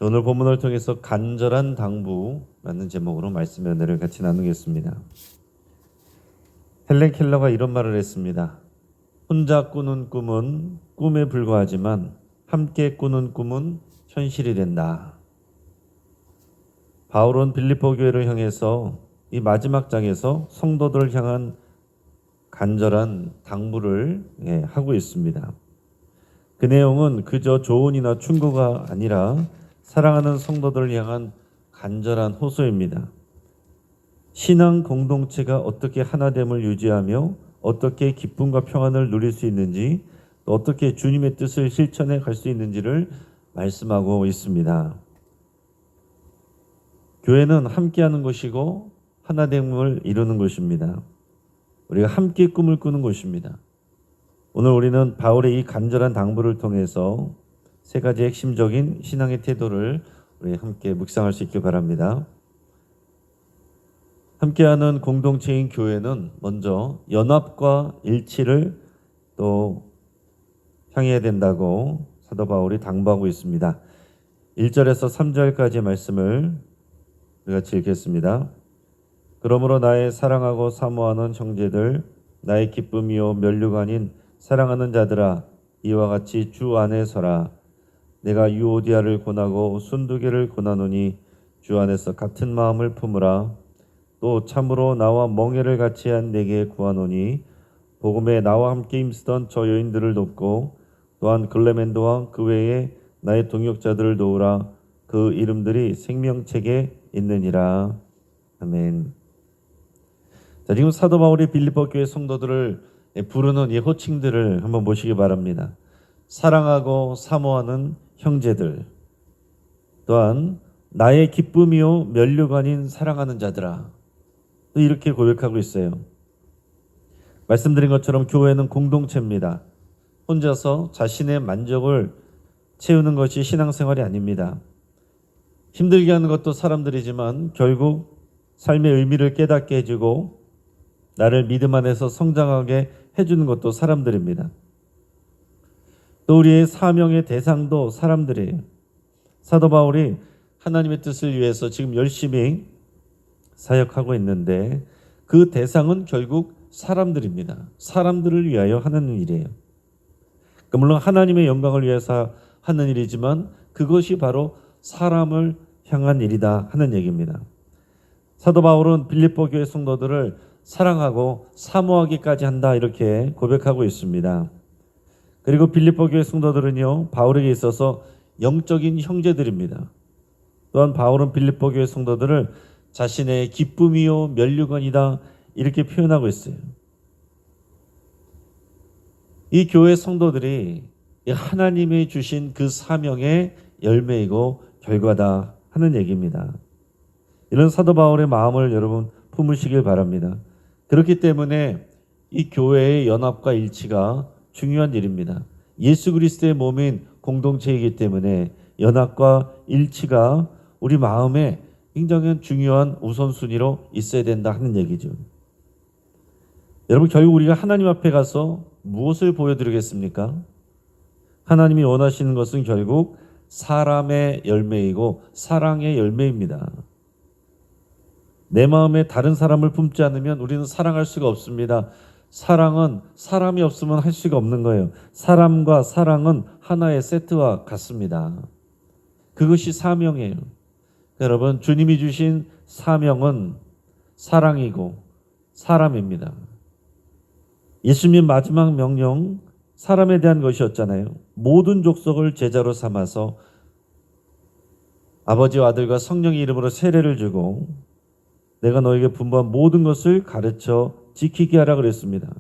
오늘 본문을 통해서 간절한 당부라는 제목으로 말씀 연애를 같이 나누겠습니다. 헬렌 켈러가 이런 말을 했습니다. 혼자 꾸는 꿈은 꿈에 불과하지만 함께 꾸는 꿈은 현실이 된다. 바울은 빌립보 교회를 향해서 이 마지막 장에서 성도들을 향한 간절한 당부를 하고 있습니다. 그 내용은 그저 조언이나 충고가 아니라 사랑하는 성도들을 향한 간절한 호소입니다. 신앙 공동체가 어떻게 하나됨을 유지하며 어떻게 기쁨과 평안을 누릴 수 있는지, 또 어떻게 주님의 뜻을 실천해 갈 수 있는지를 말씀하고 있습니다. 교회는 함께하는 곳이고 하나됨을 이루는 곳입니다. 우리가 함께 꿈을 꾸는 곳입니다. 오늘 우리는 바울의 이 간절한 당부를 통해서 세 가지 핵심적인 신앙의 태도를 우리 함께 묵상할 수 있길 바랍니다. 함께하는 공동체인 교회는 먼저 연합과 일치를 또 향해야 된다고 사도 바울이 당부하고 있습니다. 1절에서 3절까지 말씀을 우리가 같이 읽겠습니다. 그러므로 나의 사랑하고 사모하는 형제들, 나의 기쁨이요 면류가 아닌 사랑하는 자들아, 이와 같이 주 안에 서라. 내가 유오디아를 권하고 순두개를 권하노니 주 안에서 같은 마음을 품으라. 또 참으로 나와 멍에를 같이 한 내게 구하노니 복음에 나와 함께 힘쓰던 저 여인들을 돕고 또한 글레멘도와 그 외에 나의 동역자들을 도우라. 그 이름들이 생명책에 있느니라. 아멘. 자, 지금 사도 바울이 빌립보 교회 성도들을 부르는 이 호칭들을 한번 보시기 바랍니다. 사랑하고 사모하는 형제들, 또한 나의 기쁨이요 면류가 아닌 사랑하는 자들아, 또 이렇게 고백하고 있어요. 말씀드린 것처럼 교회는 공동체입니다. 혼자서 자신의 만족을 채우는 것이 신앙생활이 아닙니다. 힘들게 하는 것도 사람들이지만 결국 삶의 의미를 깨닫게 해주고 나를 믿음 안에서 성장하게 해주는 것도 사람들입니다. 또 우리의 사명의 대상도 사람들이에요. 사도 바울이 하나님의 뜻을 위해서 지금 열심히 사역하고 있는데 그 대상은 결국 사람들입니다. 사람들을 위하여 하는 일이에요. 물론 하나님의 영광을 위해서 하는 일이지만 그것이 바로 사람을 향한 일이다 하는 얘기입니다. 사도 바울은 빌립보 교회 성도들을 사랑하고 사모하기까지 한다 이렇게 고백하고 있습니다. 그리고 빌립보 교회 성도들은요, 바울에게 있어서 영적인 형제들입니다. 또한 바울은 빌립보 교회 성도들을 자신의 기쁨이요 면류관이다 이렇게 표현하고 있어요. 이 교회 성도들이 하나님이 주신 그 사명의 열매이고 결과다 하는 얘기입니다. 이런 사도 바울의 마음을 여러분 품으시길 바랍니다. 그렇기 때문에 이 교회의 연합과 일치가 중요한 일입니다. 예수 그리스도의 몸인 공동체이기 때문에 연합과 일치가 우리 마음에 굉장히 중요한 우선순위로 있어야 된다 하는 얘기죠. 여러분, 결국 우리가 하나님 앞에 가서 무엇을 보여드리겠습니까? 하나님이 원하시는 것은 결국 사람의 열매이고 사랑의 열매입니다. 내 마음에 다른 사람을 품지 않으면 우리는 사랑할 수가 없습니다. 사랑은 사람이 없으면 할 수가 없는 거예요. 사람과 사랑은 하나의 세트와 같습니다. 그것이 사명이에요. 여러분, 주님이 주신 사명은 사랑이고 사람입니다. 예수님 마지막 명령, 사람에 대한 것이었잖아요. 모든 족속을 제자로 삼아서 아버지와 아들과 성령의 이름으로 세례를 주고 내가 너에게 분부한 모든 것을 가르쳐 지키게 하라 그랬습니다.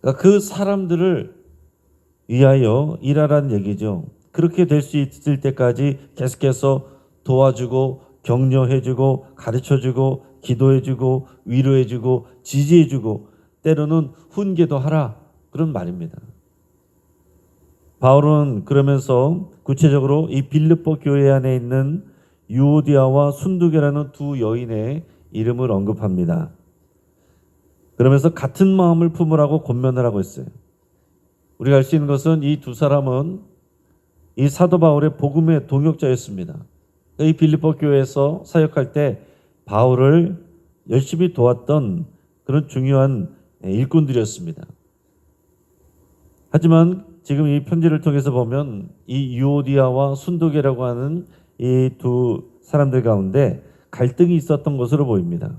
그러니까 그 사람들을 위하여 일하라는 얘기죠. 그렇게 될 수 있을 때까지 계속해서 도와주고 격려해주고 가르쳐주고 기도해주고 위로해주고 지지해주고 때로는 훈계도 하라 그런 말입니다. 바울은 그러면서 구체적으로 이 빌립보 교회 안에 있는 유오디아와 순두개라는 두 여인의 이름을 언급합니다. 그러면서 같은 마음을 품으라고 권면을 하고 있어요. 우리가 알 수 있는 것은 이 두 사람은 이 사도 바울의 복음의 동역자였습니다. 이 빌립보 교회에서 사역할 때 바울을 열심히 도왔던 그런 중요한 일꾼들이었습니다. 하지만 지금 이 편지를 통해서 보면 이 유오디아와 순도계라고 하는 이 두 사람들 가운데 갈등이 있었던 것으로 보입니다.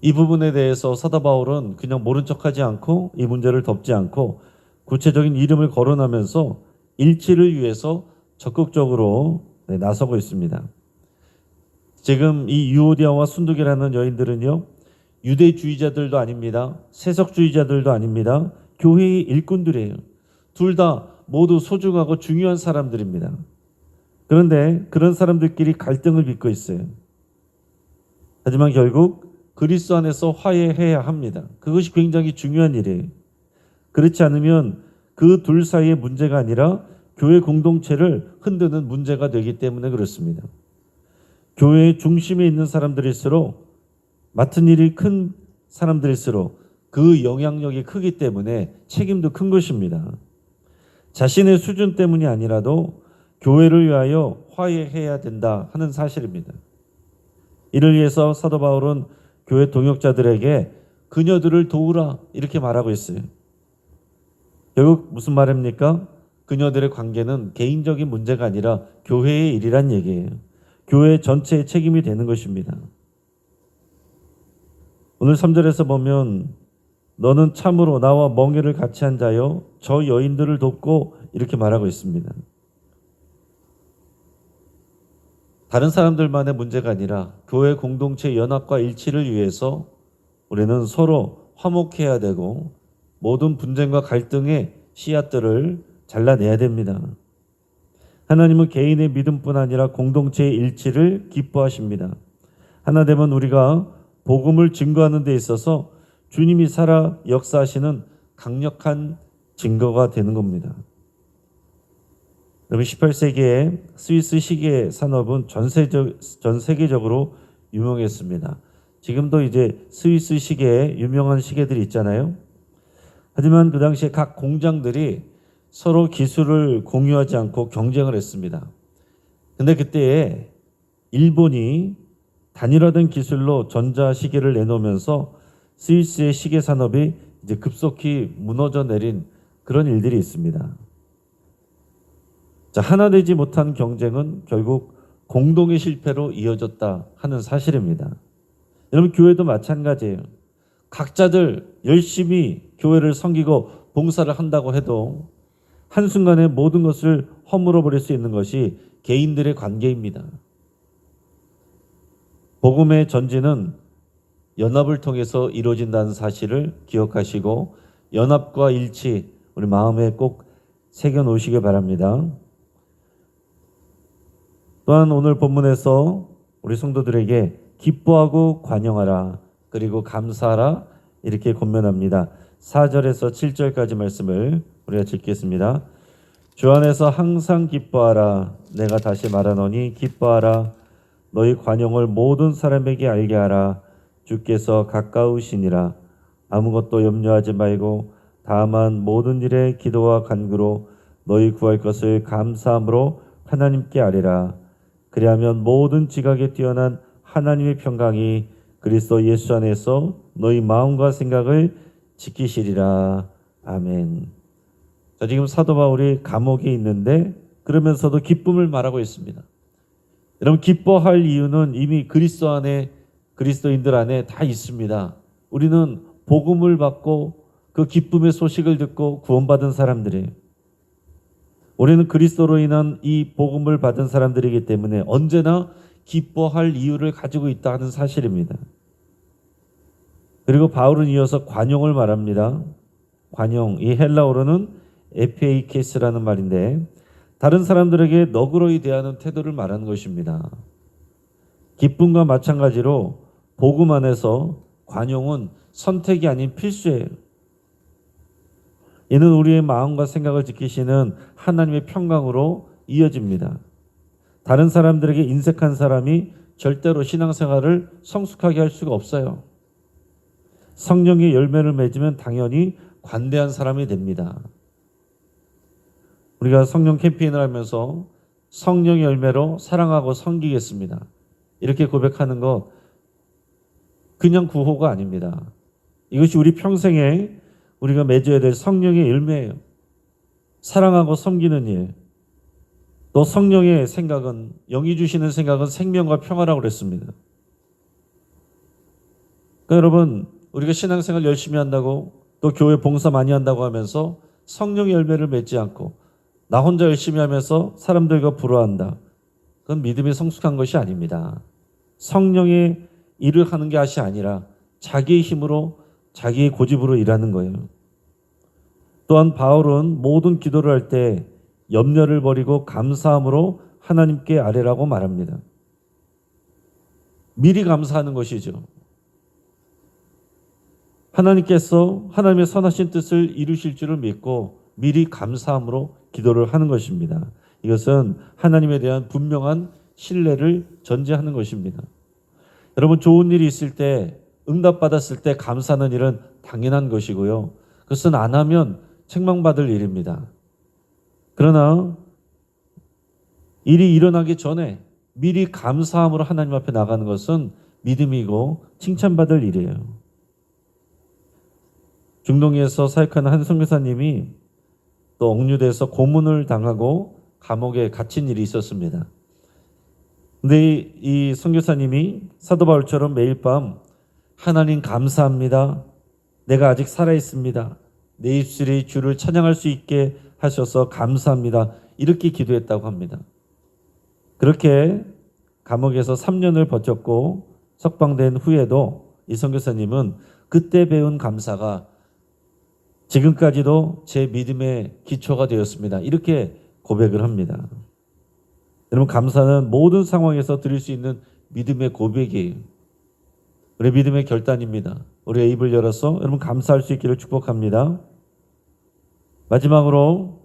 이 부분에 대해서 사도 바울은 그냥 모른 척하지 않고 이 문제를 덮지 않고 구체적인 이름을 거론하면서 일치를 위해서 적극적으로 나서고 있습니다. 지금 이 유오디아와 순두계라는 여인들은요, 유대주의자들도 아닙니다. 세속주의자들도 아닙니다. 교회의 일꾼들이에요. 둘 다 모두 소중하고 중요한 사람들입니다. 그런데 그런 사람들끼리 갈등을 빚고 있어요. 하지만 결국 그리스도 안에서 화해해야 합니다. 그것이 굉장히 중요한 일이에요. 그렇지 않으면 그 둘 사이의 문제가 아니라 교회 공동체를 흔드는 문제가 되기 때문에 그렇습니다. 교회의 중심에 있는 사람들일수록, 맡은 일이 큰 사람들일수록 그 영향력이 크기 때문에 책임도 큰 것입니다. 자신의 수준 때문이 아니라도 교회를 위하여 화해해야 된다 하는 사실입니다. 이를 위해서 사도 바울은 교회 동역자들에게 그녀들을 도우라 이렇게 말하고 있어요. 결국 무슨 말입니까? 그녀들의 관계는 개인적인 문제가 아니라 교회의 일이란 얘기예요. 교회 전체의 책임이 되는 것입니다. 오늘 3절에서 보면 너는 참으로 나와 멍에를 같이 한 자여 저 여인들을 돕고 이렇게 말하고 있습니다. 다른 사람들만의 문제가 아니라 교회 공동체 연합과 일치를 위해서 우리는 서로 화목해야 되고 모든 분쟁과 갈등의 씨앗들을 잘라내야 됩니다. 하나님은 개인의 믿음뿐 아니라 공동체의 일치를 기뻐하십니다. 하나 되면 우리가 복음을 증거하는 데 있어서 주님이 살아 역사하시는 강력한 증거가 되는 겁니다. 여러분 18세기에 스위스 시계 산업은 전 세계적으로 유명했습니다. 지금도 이제 스위스 시계에 유명한 시계들이 있잖아요. 하지만 그 당시에 각 공장들이 서로 기술을 공유하지 않고 경쟁을 했습니다. 근데 그때에 일본이 단일화된 기술로 전자시계를 내놓으면서 스위스의 시계 산업이 이제 급속히 무너져 내린 그런 일들이 있습니다. 자, 하나 되지 못한 경쟁은 결국 공동의 실패로 이어졌다 하는 사실입니다. 여러분 교회도 마찬가지예요. 각자들 열심히 교회를 섬기고 봉사를 한다고 해도 한순간에 모든 것을 허물어 버릴 수 있는 것이 개인들의 관계입니다. 복음의 전진은 연합을 통해서 이루어진다는 사실을 기억하시고 연합과 일치 우리 마음에 꼭 새겨 놓으시기 바랍니다. 또한 오늘 본문에서 우리 성도들에게 기뻐하고 관용하라 그리고 감사하라 이렇게 권면합니다. 4절에서 7절까지 말씀을 우리가 읽겠습니다. 주 안에서 항상 기뻐하라. 내가 다시 말하노니 기뻐하라. 너희 관용을 모든 사람에게 알게 하라. 주께서 가까우시니라. 아무것도 염려하지 말고 다만 모든 일에 기도와 간구로 너희 구할 것을 감사함으로 하나님께 아뢰라. 그리하면 모든 지각에 뛰어난 하나님의 평강이 그리스도 예수 안에서 너희 마음과 생각을 지키시리라. 아멘. 자, 지금 사도 바울이 감옥에 있는데 그러면서도 기쁨을 말하고 있습니다. 여러분 기뻐할 이유는 이미 그리스도 안에 그리스도인들 안에 다 있습니다. 우리는 복음을 받고 그 기쁨의 소식을 듣고 구원받은 사람들이에요. 우리는 그리스도로 인한 이 복음을 받은 사람들이기 때문에 언제나 기뻐할 이유를 가지고 있다 하는 사실입니다. 그리고 바울은 이어서 관용을 말합니다. 관용, 이 헬라어로는 에페이케스라는 말인데 다른 사람들에게 너그러이 대하는 태도를 말하는 것입니다. 기쁨과 마찬가지로 복음 안에서 관용은 선택이 아닌 필수예요. 이는 우리의 마음과 생각을 지키시는 하나님의 평강으로 이어집니다. 다른 사람들에게 인색한 사람이 절대로 신앙생활을 성숙하게 할 수가 없어요. 성령의 열매를 맺으면 당연히 관대한 사람이 됩니다. 우리가 성령 캠페인을 하면서 성령의 열매로 사랑하고 섬기겠습니다. 이렇게 고백하는 것 그냥 구호가 아닙니다. 이것이 우리 평생에 우리가 맺어야 될 성령의 열매예요. 사랑하고 섬기는 일. 또 성령의 생각은, 영이 주시는 생각은 생명과 평화라고 그랬습니다. 그러니까 여러분, 우리가 신앙생활 열심히 한다고 또 교회 봉사 많이 한다고 하면서 성령의 열매를 맺지 않고 나 혼자 열심히 하면서 사람들과 부러워한다. 그건 믿음이 성숙한 것이 아닙니다. 성령의 일을 하는 게 것이 아니라 자기의 힘으로 자기의 고집으로 일하는 거예요. 또한 바울은 모든 기도를 할 때 염려를 버리고 감사함으로 하나님께 아뢰라고 말합니다. 미리 감사하는 것이죠. 하나님께서 하나님의 선하신 뜻을 이루실 줄을 믿고 미리 감사함으로 기도를 하는 것입니다. 이것은 하나님에 대한 분명한 신뢰를 전제하는 것입니다. 여러분, 좋은 일이 있을 때, 응답받았을 때 감사하는 일은 당연한 것이고요. 그것은 안 하면 책망받을 일입니다. 그러나 일이 일어나기 전에 미리 감사함으로 하나님 앞에 나가는 것은 믿음이고 칭찬받을 일이에요. 중동에서 사역하는 한 선교사님이 또 억류돼서 고문을 당하고 감옥에 갇힌 일이 있었습니다. 근데 이 선교사님이 사도 바울처럼 매일 밤 하나님 감사합니다. 내가 아직 살아있습니다. 내 입술이 주를 찬양할 수 있게 하셔서 감사합니다. 이렇게 기도했다고 합니다. 그렇게 감옥에서 3년을 버텼고 석방된 후에도 이 선교사님은 그때 배운 감사가 지금까지도 제 믿음의 기초가 되었습니다. 이렇게 고백을 합니다. 여러분, 감사는 모든 상황에서 드릴 수 있는 믿음의 고백이에요. 우리 믿음의 결단입니다. 우리의 입을 열어서 여러분 감사할 수 있기를 축복합니다. 마지막으로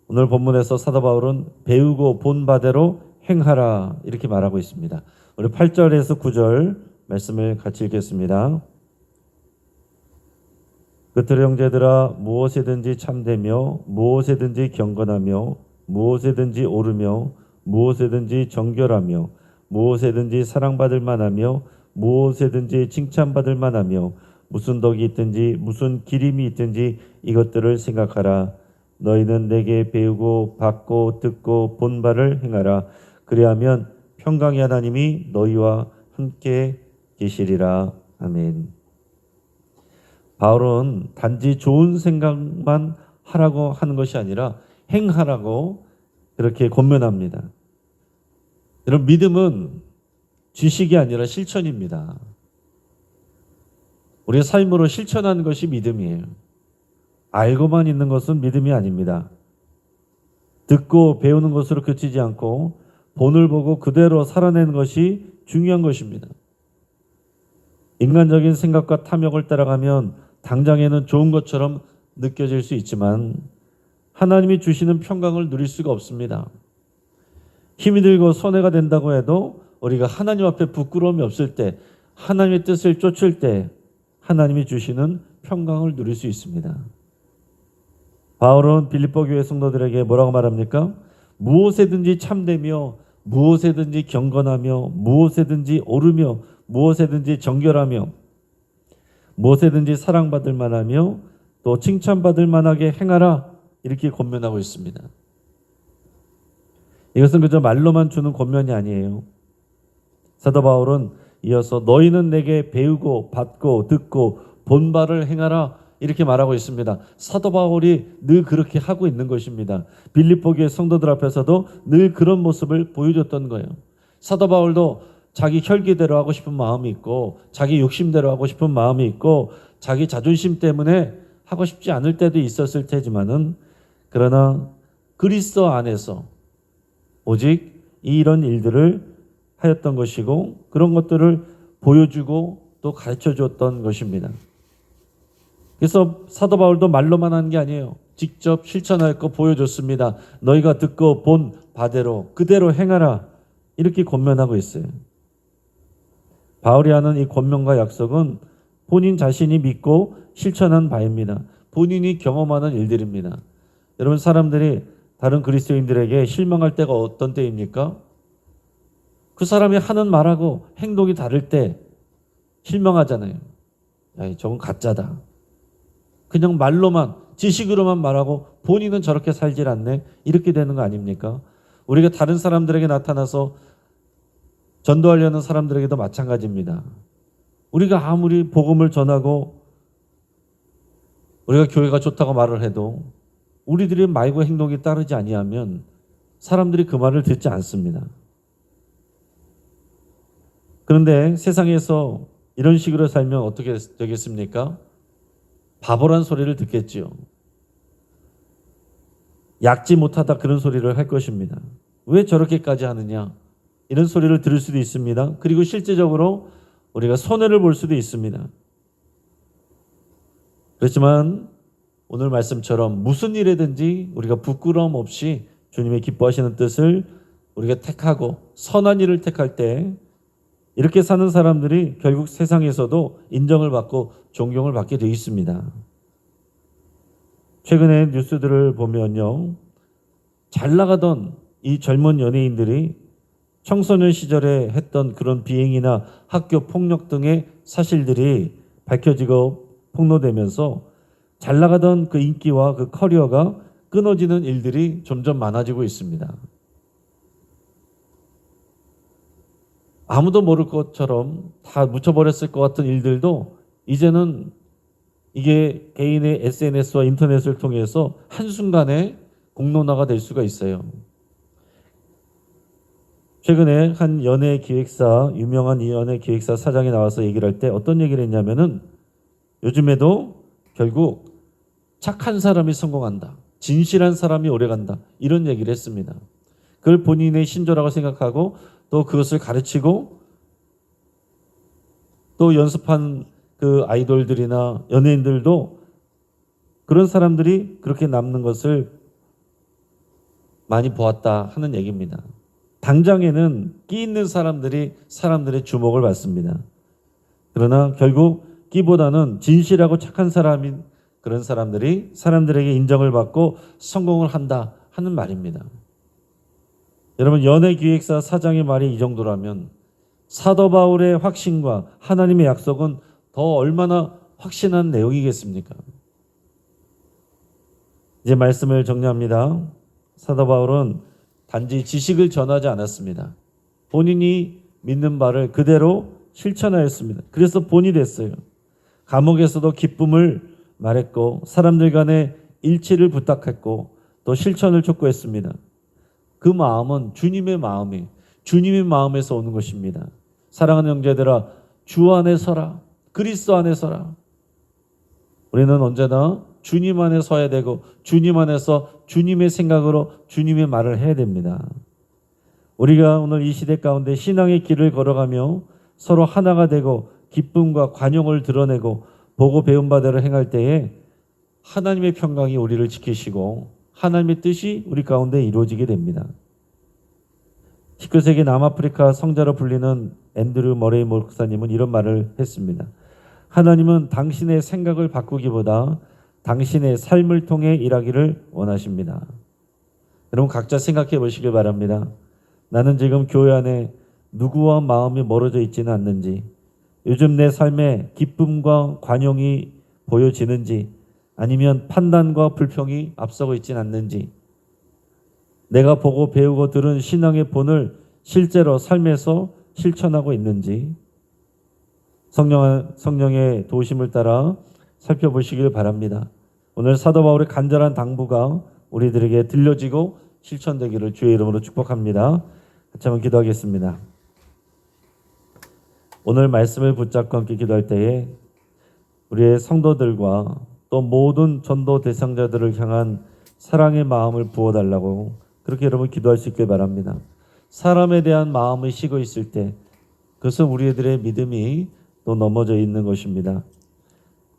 오늘 본문에서 사도 바울은 배우고 본 바대로 행하라 이렇게 말하고 있습니다. 우리 8절에서 9절 말씀을 같이 읽겠습니다. 그들의 형제들아, 무엇에든지 참되며 무엇에든지 경건하며 무엇에든지 오르며 무엇에든지 정결하며 무엇에든지 사랑받을 만하며 무엇에든지 칭찬받을 만하며 무슨 덕이 있든지 무슨 기림이 있든지 이것들을 생각하라. 너희는 내게 배우고 받고 듣고 본 바를 행하라. 그리하면 평강의 하나님이 너희와 함께 계시리라. 아멘. 바울은 단지 좋은 생각만 하라고 하는 것이 아니라 행하라고 그렇게 권면합니다. 여러분, 믿음은 지식이 아니라 실천입니다. 우리의 삶으로 실천하는 것이 믿음이에요. 알고만 있는 것은 믿음이 아닙니다. 듣고 배우는 것으로 그치지 않고 본을 보고 그대로 살아내는 것이 중요한 것입니다. 인간적인 생각과 탐욕을 따라가면 당장에는 좋은 것처럼 느껴질 수 있지만 하나님이 주시는 평강을 누릴 수가 없습니다. 힘이 들고 손해가 된다고 해도 우리가 하나님 앞에 부끄러움이 없을 때, 하나님의 뜻을 쫓을 때 하나님이 주시는 평강을 누릴 수 있습니다. 바울은 빌립보 교회 성도들에게 뭐라고 말합니까? 무엇에든지 참되며 무엇에든지 경건하며 무엇에든지 오르며 무엇에든지 정결하며 무엇에든지 사랑받을 만하며 또 칭찬받을 만하게 행하라 이렇게 권면하고 있습니다. 이것은 그저 말로만 주는 권면이 아니에요. 사도 바울은 이어서 너희는 내게 배우고 받고 듣고 본 바를 행하라 이렇게 말하고 있습니다. 사도 바울이 늘 그렇게 하고 있는 것입니다. 빌립보 교회 성도들 앞에서도 늘 그런 모습을 보여줬던 거예요. 사도 바울도 자기 혈기대로 하고 싶은 마음이 있고 자기 욕심대로 하고 싶은 마음이 있고 자기 자존심 때문에 하고 싶지 않을 때도 있었을 테지만은 그러나 그리스도 안에서 오직 이런 일들을 하였던 것이고 그런 것들을 보여주고 또 가르쳐 줬던 것입니다. 그래서 사도 바울도 말로만 하는 게 아니에요. 직접 실천하였고 보여줬습니다. 너희가 듣고 본 바대로 그대로 행하라 이렇게 권면하고 있어요. 바울이 하는 이 권면과 약속은 본인 자신이 믿고 실천한 바입니다. 본인이 경험하는 일들입니다. 여러분, 사람들이 다른 그리스도인들에게 실망할 때가 어떤 때입니까? 그 사람이 하는 말하고 행동이 다를 때 실망하잖아요. 야, 저건 가짜다. 그냥 말로만, 지식으로만 말하고 본인은 저렇게 살질 않네. 이렇게 되는 거 아닙니까? 우리가 다른 사람들에게 나타나서 전도하려는 사람들에게도 마찬가지입니다. 우리가 아무리 복음을 전하고 우리가 교회가 좋다고 말을 해도 우리들의 말과 행동이 따르지 아니하면 사람들이 그 말을 듣지 않습니다. 그런데 세상에서 이런 식으로 살면 어떻게 되겠습니까? 바보란 소리를 듣겠지요. 약지 못하다 그런 소리를 할 것입니다. 왜 저렇게까지 하느냐? 이런 소리를 들을 수도 있습니다. 그리고 실제적으로 우리가 손해를 볼 수도 있습니다. 그렇지만 오늘 말씀처럼 무슨 일에든지 우리가 부끄러움 없이 주님의 기뻐하시는 뜻을 우리가 택하고 선한 일을 택할 때 이렇게 사는 사람들이 결국 세상에서도 인정을 받고 존경을 받게 되어 있습니다. 최근에 뉴스들을 보면요, 잘 나가던 이 젊은 연예인들이 청소년 시절에 했던 그런 비행이나 학교 폭력 등의 사실들이 밝혀지고 폭로되면서 잘 나가던 그 인기와 그 커리어가 끊어지는 일들이 점점 많아지고 있습니다. 아무도 모를 것처럼 다 묻혀버렸을 것 같은 일들도 이제는 이게 개인의 SNS와 인터넷을 통해서 한순간에 공론화가 될 수가 있어요. 최근에 한 유명한 연예 기획사 사장이 나와서 얘기를 할 때 어떤 얘기를 했냐면은 요즘에도 결국 착한 사람이 성공한다. 진실한 사람이 오래간다. 이런 얘기를 했습니다. 그걸 본인의 신조라고 생각하고 또 그것을 가르치고 또 연습한 그 아이돌들이나 연예인들도 그런 사람들이 그렇게 남는 것을 많이 보았다 하는 얘기입니다. 당장에는 끼 있는 사람들이 사람들의 주목을 받습니다. 그러나 결국 끼보다는 진실하고 착한 사람인 그런 사람들이 사람들에게 인정을 받고 성공을 한다 하는 말입니다. 여러분, 연예기획사 사장의 말이 이 정도라면 사도 바울의 확신과 하나님의 약속은 더 얼마나 확신한 내용이겠습니까? 이제 말씀을 정리합니다. 사도 바울은 단지 지식을 전하지 않았습니다. 본인이 믿는 바를 그대로 실천하였습니다. 그래서 본이 됐어요. 감옥에서도 기쁨을 말했고 사람들 간에 일치를 부탁했고 또 실천을 촉구했습니다. 그 마음은 주님의 마음에서 오는 것입니다. 사랑하는 형제들아, 주 안에 서라. 그리스도 안에 서라. 우리는 언제나 주님 안에 서야 되고 주님 안에서 주님의 생각으로 주님의 말을 해야 됩니다. 우리가 오늘 이 시대 가운데 신앙의 길을 걸어가며 서로 하나가 되고 기쁨과 관용을 드러내고 보고 배운 바대로 행할 때에 하나님의 평강이 우리를 지키시고 하나님의 뜻이 우리 가운데 이루어지게 됩니다. 19세기 남아프리카 성자로 불리는 앤드류 머레이 목사님은 이런 말을 했습니다. 하나님은 당신의 생각을 바꾸기보다 당신의 삶을 통해 일하기를 원하십니다. 여러분, 각자 생각해 보시길 바랍니다. 나는 지금 교회 안에 누구와 마음이 멀어져 있지는 않는지, 요즘 내 삶에 기쁨과 관용이 보여지는지, 아니면 판단과 불평이 앞서고 있지는 않는지, 내가 보고 배우고 들은 신앙의 본을 실제로 삶에서 실천하고 있는지 성령의 도우심을 따라 살펴보시길 바랍니다. 오늘 사도 바울의 간절한 당부가 우리들에게 들려지고 실천되기를 주의 이름으로 축복합니다. 같이 한번 기도하겠습니다. 오늘 말씀을 붙잡고 함께 기도할 때에 우리의 성도들과 또 모든 전도 대상자들을 향한 사랑의 마음을 부어달라고 그렇게 여러분 기도할 수 있길 바랍니다. 사람에 대한 마음이 식어 있을 때 그것은 우리들의 믿음이 또 넘어져 있는 것입니다.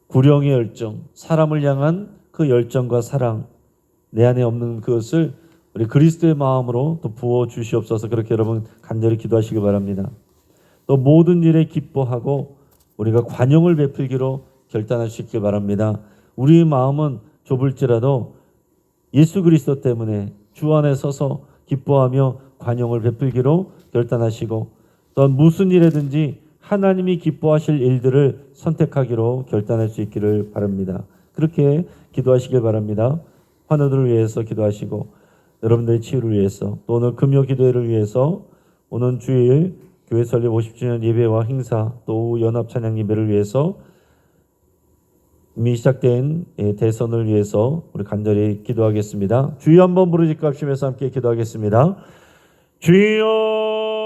구령의 열정, 사람을 향한 그 열정과 사랑, 내 안에 없는 그것을 우리 그리스도의 마음으로 또 부어 주시옵소서. 그렇게 여러분 간절히 기도하시기 바랍니다. 또 모든 일에 기뻐하고 우리가 관용을 베풀기로 결단할 수 있길 바랍니다. 우리의 마음은 좁을지라도 예수 그리스도 때문에 주 안에 서서 기뻐하며 관용을 베풀기로 결단하시고 또 무슨 일이든지 하나님이 기뻐하실 일들을 선택하기로 결단할 수 있기를 바랍니다. 그렇게 기도하시길 바랍니다. 환우들을 위해서 기도하시고 여러분들의 치유를 위해서 또 오늘 금요 기도회를 위해서 오는 주일 교회 설립 50주년 예배와 행사 또 연합 찬양 예배를 위해서 이미 시작된 대선을 위해서 우리 간절히 기도하겠습니다. 주여 한번 부르짖고 합심해서 함께 기도하겠습니다. 주여